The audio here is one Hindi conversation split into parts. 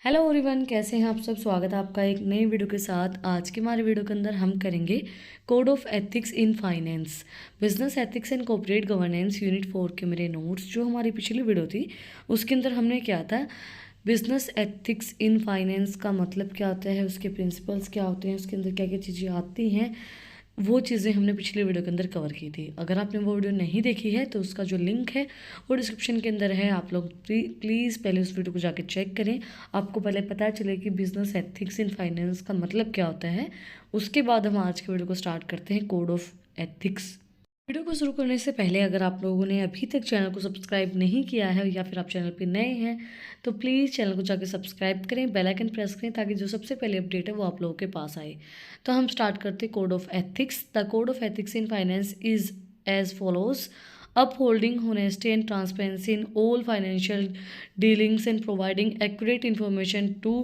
हेलो एवरीवन, कैसे हैं आप सब। स्वागत है आपका एक नई वीडियो के साथ। आज के हमारे वीडियो के अंदर हम करेंगे code of ethics in finance, business ethics and corporate governance unit 4 के मेरे नोट्स। जो हमारी पिछली वीडियो थी उसके अंदर हमने क्या था, बिजनेस एथिक्स इन फाइनेंस का मतलब क्या होता है, उसके प्रिंसिपल्स क्या होते हैं, उसके अंदर क्या क्या चीज़ें आती हैं, वो चीज़ें हमने पिछले वीडियो के अंदर कवर की थी। अगर आपने वो वीडियो नहीं देखी है तो उसका जो लिंक है वो डिस्क्रिप्शन के अंदर है। आप लोग प्लीज़ पहले उस वीडियो को जाके चेक करें, आपको पहले पता चले कि बिजनेस एथिक्स इन फाइनेंस का मतलब क्या होता है। उसके बाद हम आज के वीडियो को स्टार्ट करते हैं, कोड ऑफ एथिक्स। वीडियो को शुरू करने से पहले अगर आप लोगों ने अभी तक चैनल को सब्सक्राइब नहीं किया है या फिर आप चैनल पे नए हैं तो प्लीज़ चैनल को जाकर सब्सक्राइब करें, बेल आइकन प्रेस करें ताकि जो सबसे पहले अपडेट है वो आप लोगों के पास आए। तो हम स्टार्ट करते हैं code of ethics. The code of ethics in finance is as follows: upholding honesty and transparency in all financial dealings and providing accurate information to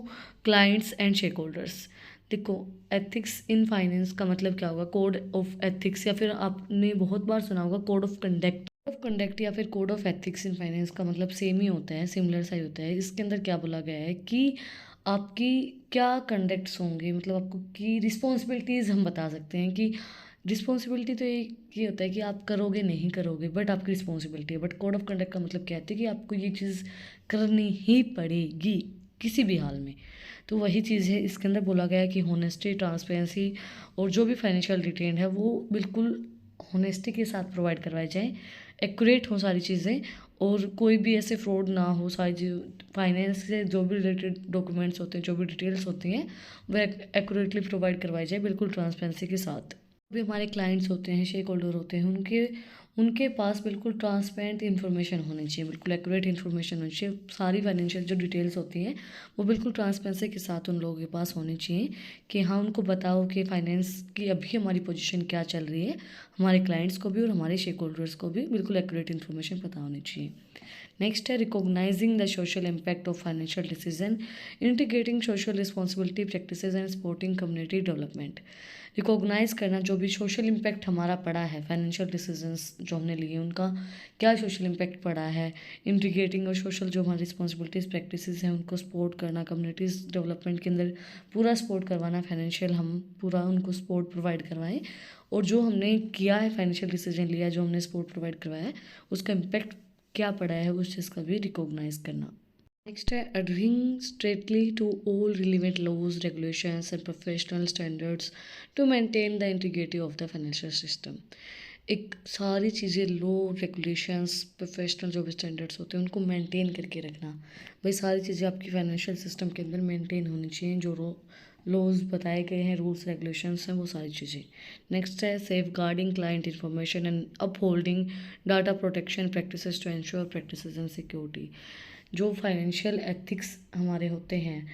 clients and shareholders। देखो, एथिक्स इन फाइनेंस का मतलब क्या होगा, कोड ऑफ एथिक्स, या फिर आपने बहुत बार सुना होगा code of conduct. Code of conduct या फिर code of ethics in finance का मतलब सेम ही होता है, सिमिलर सा ही होता है। इसके अंदर क्या बोला गया है कि आपकी क्या कंडक्ट्स होंगे, मतलब आपको की रिस्पॉन्सिबिलिटीज़ हम बता सकते हैं कि रिस्पॉन्सिबिलिटी तो ये होता है कि आप करोगे नहीं करोगे, बट आपकी रिस्पॉन्सिबिलिटी है। बट कोड ऑफ कंडक्ट का मतलब क्या है कि आपको ये चीज़ करनी ही पड़ेगी किसी भी हाल में। तो वही चीज़ है, इसके अंदर बोला गया है कि होनेस्टी, ट्रांसपेरेंसी और जो भी फाइनेंशियल डिटेल है वो बिल्कुल होनेस्टी के साथ प्रोवाइड करवाई जाए, एक्यूरेट हो सारी चीज़ें और कोई भी ऐसे फ्रॉड ना हो। सारी जो फाइनेंस से जो भी रिलेटेड डॉक्यूमेंट्स होते हैं, जो भी डिटेल्स होती हैं वो एक्यूरेटली प्रोवाइड करवाई जाए, बिल्कुल ट्रांसपेरेंसी के साथ। भी हमारे क्लाइंट्स होते हैं, शेयर होल्डर होते हैं, उनके पास बिल्कुल ट्रांसपेरेंट इन्फॉर्मेशन होनी चाहिए, बिल्कुल एक्यूरेट इन्फॉर्मेशन होनी चाहिए। सारी फाइनेंशियल जो डिटेल्स होती हैं वो बिल्कुल ट्रांसपेरेंसी के साथ उन लोगों के पास होनी चाहिए कि हाँ, उनको बताओ कि फाइनेंस की अभी हमारी पोजीशन क्या चल रही है। हमारे क्लाइंट्स को भी और हमारे शेयर होल्डर्स को भी बिल्कुल एक्यूरेट इन्फॉर्मेशन पता होनी चाहिए। नेक्स्ट है recognising the social impact of financial decision, integrating social responsibility practices and supporting community development. Recognise करना जो भी सोशल इम्पैक्ट हमारा पड़ा है, फाइनेंशियल डिसीजंस जो हमने लिए उनका क्या सोशल इम्पैक्ट पड़ा है। इंटीग्रेटिंग और सोशल जो हमारी रिस्पॉन्सिबिलिटीज़ प्रैक्टिसेस हैं उनको सपोर्ट करना, कम्युनिटीज़ डेवलपमेंट के अंदर पूरा सपोर्ट करवाना, फाइनेंशियल हम पूरा उनको सपोर्ट प्रोवाइड करवाएं। और जो हमने किया है, फाइनेंशियल डिसीजन लिया, जो हमने सपोर्ट प्रोवाइड करवाया है, उसका इम्पैक्ट क्या पड़ा है उस चीज़ का भी रिकॉग्नाइज करना। नेक्स्ट है adhering strictly to all relevant laws, regulations and professional standards to maintain the integrity of the financial system। एक सारी चीज़ें, लॉ, रेगुलेशंस, प्रोफेशनल जो भी स्टैंडर्ड्स होते हैं उनको मेंटेन करके रखना। भाई सारी चीज़ें आपकी फाइनेंशियल सिस्टम के अंदर मेंटेन होनी चाहिए, जो लॉज बताए गए हैं, रूल्स रेगुलेशंस हैं, वो सारी चीज़ें। नेक्स्ट है safeguarding client information and upholding data protection practices to ensure practices and security. जो फाइनेंशियल एथिक्स हमारे होते हैं,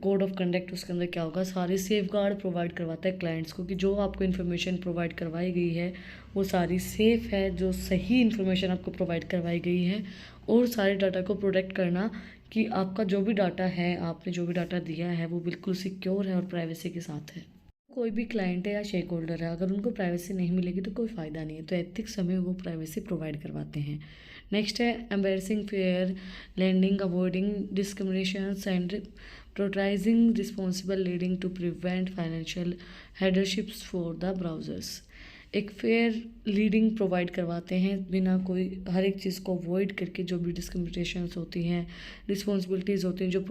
कोड ऑफ कंडक्ट, उसके अंदर क्या होगा, सारी सेफ गार्ड प्रोवाइड करवाता है क्लाइंट्स को कि जो आपको इन्फॉर्मेशन प्रोवाइड करवाई गई है वो सारी सेफ़ है, जो सही इन्फॉर्मेशन आपको प्रोवाइड करवाई गई है। और सारे डाटा को प्रोटेक्ट करना कि आपका जो भी डाटा है, आपने जो भी डाटा दिया है वो बिल्कुल सिक्योर है और प्राइवेसी के साथ है। कोई भी क्लाइंट है या शेयर होल्डर है, अगर उनको प्राइवेसी नहीं मिलेगी तो कोई फ़ायदा नहीं है। तो एथिक्स हमें वो प्राइवेसी प्रोवाइड करवाते हैं। नेक्स्ट है embracing fair lending, avoiding discriminations and prioritizing responsible lending to prevent financial hardships for the borrowers. एक फेयर लीडिंग प्रोवाइड करवाते हैं, बिना कोई हर एक चीज़ को अवॉइड करके, जो भी डिस्क्रिमिनेशंस होती हैं, रिस्पॉन्सिबिलिटीज़ होती हैं जो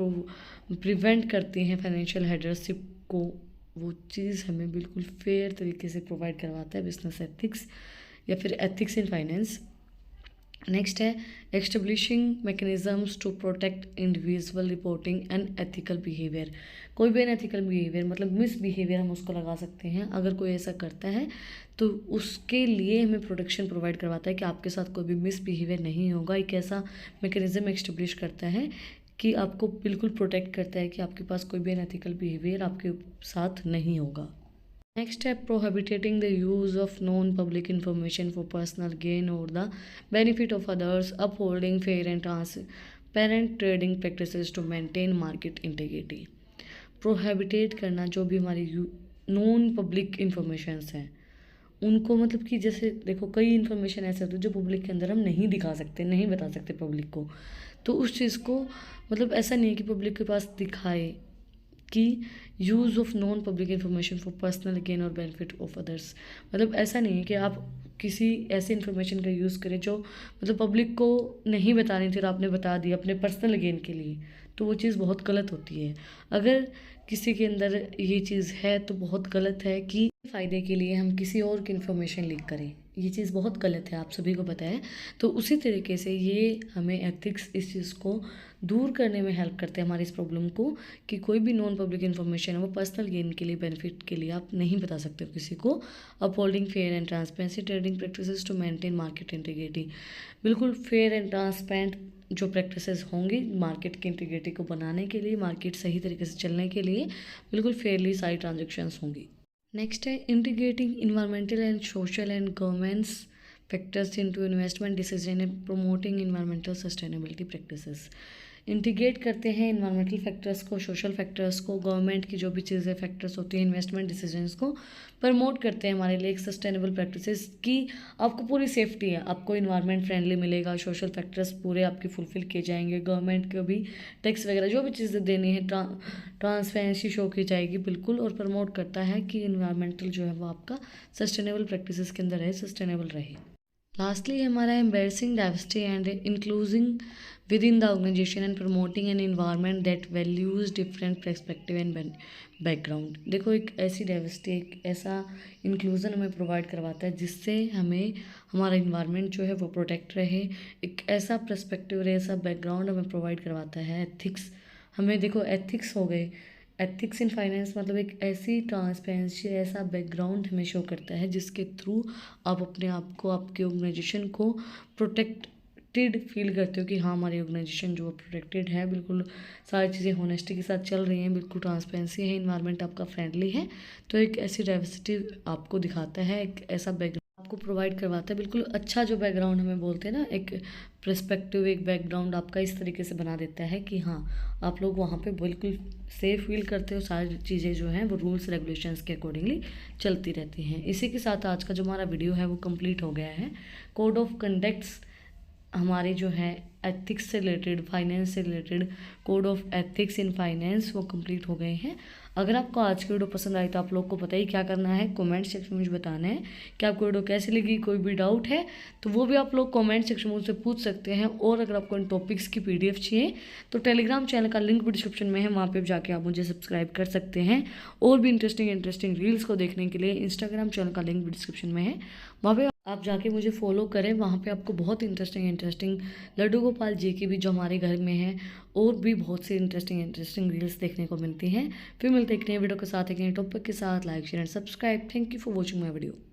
प्रिवेंट करती हैं फाइनेंशियल हेडरशिप को, वो चीज़ हमें बिल्कुल फेयर तरीके से प्रोवाइड करवाता है बिजनेस एथिक्स या फिर एथिक्स इन फाइनेंस। नेक्स्ट है establishing mechanisms to protect individual reporting and ethical behaviour. कोई भी अनएथिकल बिहेवियर, मतलब मिस बिहेवियर हम उसको लगा सकते हैं, अगर कोई ऐसा करता है तो उसके लिए हमें प्रोटेक्शन प्रोवाइड करवाता है कि आपके साथ कोई भी मिस बिहेवियर नहीं होगा। एक ऐसा मैकेनिज्म एस्टेब्लिश करता है कि आपको बिल्कुल प्रोटेक्ट करता है कि आपके पास कोई भी अनएथिकल बिहेवियर आपके साथ नहीं होगा। नेक्स्ट है prohibiting the use of non public information for personal gain और the benefit of others, upholding fair and transparent trading practices to maintain market integrity. Prohibit करना जो भी हमारी नॉन पब्लिक इंफॉर्मेशंस हैं उनको मतलब कि जैसे देखो कई इन्फॉर्मेशन ऐसे होते हैं जो पब्लिक के अंदर हम नहीं दिखा सकते, नहीं बता सकते पब्लिक को। तो उस चीज़ को मतलब ऐसा नहीं है कि पब्लिक के पास दिखाए कि use of non public information for personal gain और बेनिफिट ऑफ अदर्स। मतलब ऐसा नहीं है कि आप किसी ऐसी इन्फॉर्मेशन का यूज़ करें जो मतलब पब्लिक को नहीं बतानी थी और आपने बता दी अपने पर्सनल गेन के लिए, तो वो चीज़ बहुत गलत होती है। अगर किसी के अंदर ये चीज़ है तो बहुत गलत है कि फ़ायदे के लिए हम किसी और की इन्फॉर्मेशन लीक करें, ये चीज़ बहुत गलत है, आप सभी को पता है। तो उसी तरीके से ये हमें एथिक्स इस चीज़ को दूर करने में हेल्प करते हैं, हमारी इस प्रॉब्लम को, कि कोई भी नॉन पब्लिक इन्फॉर्मेशन है वो पर्सनल गेन के लिए, बेनिफिट के लिए आप नहीं बता सकते हो किसी को। Upholding fair and transparency trading practices to maintain market integrity. बिल्कुल फेयर एंड ट्रांसपेरेंट जो प्रैक्टिसेस होंगी मार्केट की इंटीग्रिटी को बनाने के लिए, मार्केट सही तरीके से चलने के लिए बिल्कुल फेयरली सारी ट्रांजेक्शन्स होंगी। नेक्स्ट है integrating environmental and social and governance factors into investment decision and promoting environmental sustainability practices. Integrate करते हैं इन्वायरमेंटल फैक्टर्स को, सोशल फैक्टर्स को, गवर्नमेंट की जो भी चीज़ें फैक्टर्स होती हैं इन्वेस्टमेंट डिसीजंस को प्रमोट करते हैं हमारे लिए एक सस्टेनेबल प्रैक्टिसेस की। आपको पूरी सेफ्टी है, आपको इन्वायरमेंट फ्रेंडली मिलेगा, सोशल फैक्टर्स पूरे आपके फुलफिल किए जाएंगे, गवर्नमेंट को भी टैक्स वगैरह जो भी चीज़ें देनी है ट्रांसपेरेंसी शो की जाएगी बिल्कुल। और प्रमोट करता है कि इन्वायरमेंटल जो है वो आपका सस्टेनेबल प्रैक्टिसेस के अंदर रहे, सस्टेनेबल रहे। लास्टली हमारा embracing diversity and inclusion within the organisation and promoting an environment that values different perspective and background. देखो एक ऐसी डाइवर्सिटी, एक ऐसा इंक्लूजन हमें प्रोवाइड करवाता है जिससे हमें हमारा इन्वायरमेंट जो है वो प्रोटेक्ट रहे। एक ऐसा पर्सपेक्टिव रहे, ऐसा बैकग्राउंड हमें प्रोवाइड करवाता है एथिक्स। हमें देखो एथिक्स हो गए, एथिक्स इन फाइनेंस मतलब एक ऐसी ट्रांसपेरेंसी, ऐसा बैकग्राउंड हमें शो करता है जिसके थ्रू आप अपने आप को, आपके ऑर्गेनाइजेशन को प्रोटेक्टेड फील करते हो कि हाँ हमारी ऑर्गेनाइजेशन जो प्रोटेक्टेड है, बिल्कुल सारी चीज़ें होनेस्टी के साथ चल रही हैं, बिल्कुल ट्रांसपेरेंसी है, इन्वायरमेंट आपका फ्रेंडली है। तो एक ऐसी डाइवर्सिटी आपको दिखाता है, एक ऐसा बैकग्राउंड आपको प्रोवाइड करवाता है, बिल्कुल अच्छा जो बैकग्राउंड हमें बोलते हैं ना, एक पर्सपेक्टिव, एक बैकग्राउंड आपका इस तरीके से बना देता है कि हाँ आप लोग वहाँ पे बिल्कुल सेफ फील करते हो, सारी चीज़ें जो हैं वो रूल्स रेगुलेशंस के अकॉर्डिंगली चलती रहती हैं। इसी के साथ आज का जो हमारा वीडियो है वो कंप्लीट हो गया है। कोड ऑफ कंडक्ट्स हमारे जो है एथिक्स से रिलेटेड, फाइनेंस से related code of ethics in finance वो कंप्लीट हो गए हैं। अगर आपको आज की वीडियो पसंद आई तो आप लोग को पता ही क्या करना है, कमेंट सेक्शन में मुझे बताना है कि आपको वीडियो कैसी लगी। कोई भी डाउट है तो वो भी आप लोग कमेंट सेक्शन में मुझसे पूछ सकते हैं। और अगर आपको इन टॉपिक्स की PDF चाहिए तो टेलीग्राम चैनल का लिंक भी डिस्क्रिप्शन में है, वहाँ पर जाके आप मुझे सब्सक्राइब कर सकते हैं। और भी इंटरेस्टिंग रील्स को देखने के लिए इंस्टाग्राम चैनल का लिंक भी डिस्क्रिप्शन में है, वहाँ पर आप जाके मुझे फॉलो करें। वहाँ पे आपको बहुत इंटरेस्टिंग लड्डू गोपाल जी की भी जो हमारे घर में है और भी बहुत सी इंटरेस्टिंग रील्स देखने को मिलती हैं। फिर मिलते हैं एक नए वीडियो के साथ, एक नए टॉपिक के साथ। Like share and subscribe. Thank you for watching my video.